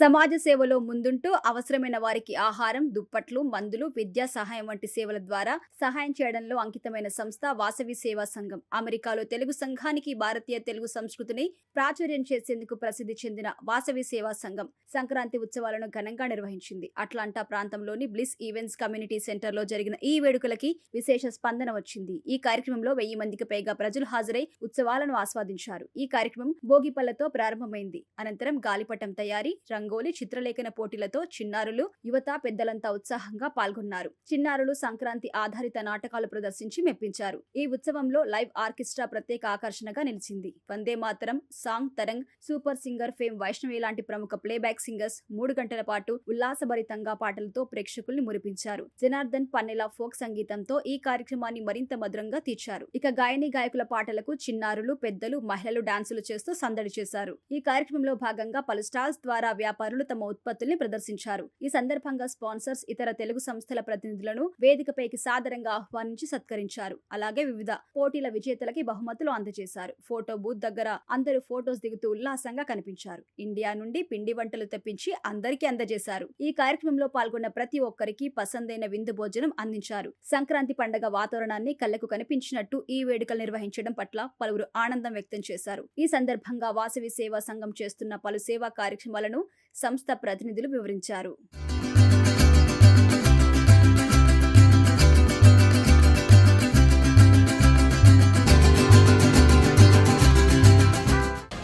సమాజ సేవలో ముందుంటూ అవసరమైన వారికి ఆహారం, దుప్పట్లు, మందులు, విద్యా సహాయం వంటి సేవల ద్వారా సహాయం చేయడంలో అంకితమైన సంస్థ వాసవి సేవా సంఘం. అమెరికాలో తెలుగు సంఘానికి భారతీయ తెలుగు సంస్కృతిని ప్రాచుర్యం చేసేందుకు ప్రసిద్ధి చెందిన వాసవి సేవా సంఘం సంక్రాంతి ఉత్సవాలను ఘనంగా నిర్వహించింది. అట్లాంటా ప్రాంతంలోని బ్లిస్ ఈవెంట్స్ కమ్యూనిటీ సెంటర్లో జరిగిన ఈ వేడుకలకి విశేష స్పందన వచ్చింది. ఈ కార్యక్రమంలో 1000 మందికి పైగా ప్రజలు హాజరై ఉత్సవాలను ఆస్వాదించారు. ఈ కార్యక్రమం భోగిపళ్లతో ప్రారంభమైంది. అనంతరం గాలిపటం తయారీ, రంగోలి, చిత్రలేఖన పోటీలతో చిన్నారులు, యువత, పెద్దలంతా ఉత్సాహంగా పాల్గొన్నారు. చిన్నారులు సంక్రాంతి ఆధారిత నాటకాలు ప్రదర్శించి మెప్పించారు. ఈ ఉత్సవంలో లైవ్ ఆర్కెస్ట్రా ప్రత్యేక ఆకర్షణగా నిలిచింది. Vande Mataram, song Tarang, super singer fame Vaishnavi లాంటి ప్రముఖ ప్లేబ్యాక్ సింగర్స్ 3 గంటల పాటు ఉల్లాసభరితంగా పాటలతో ప్రేక్షకుల్ని మురిపించారు. జనార్దన్ పన్నెల ఫోక్ సంగీతంతో ఈ కార్యక్రమాన్ని మరింత మధురంగా తీర్చారు. ఇక గాయని గాయకుల పాటలకు చిన్నారులు, పెద్దలు, మహిళలు డాన్సులు చేస్తూ సందడి చేశారు. ఈ కార్యక్రమంలో భాగంగా పలు స్టాల్స్ ద్వారా వ్యాపారులు తమ ఉత్పత్తుల్ని ప్రదర్శించారు. ఈ సందర్భంగా స్పాన్సర్స్, ఇతర తెలుగు సంస్థల ప్రతినిధులను వేదికపైకి సాదరంగా ఆహ్వానించి సత్కరించారు. అలాగే వివిధ పోటీల విజేతలకి బహుమతులు అందజేశారు. ఫోటో బూత్ దగ్గర అందరూ ఫోటోస్ దిగుతూ ఉల్లాసంగా కనిపించారు. ఇండియా నుండి పిండి వంటలు తెప్పించి అందరికీ అందజేశారు. ఈ కార్యక్రమంలో పాల్గొన్న ప్రతి ఒక్కరికి పసందైన విందు భోజనం అందించారు. సంక్రాంతి పండుగ వాతావరణాన్ని కళ్లకు కనిపించినట్టు ఈ వేడుకలు నిర్వహించడం పట్ల పలువురు ఆనందం వ్యక్తం చేశారు. ఈ సందర్భంగా వాసవి సేవా సంఘం చేస్తున్న పలు సేవా కార్యక్రమాలను సంస్థ ప్రతినిధులు వివరించారు.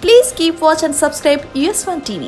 Please keep watch and subscribe US1 TV.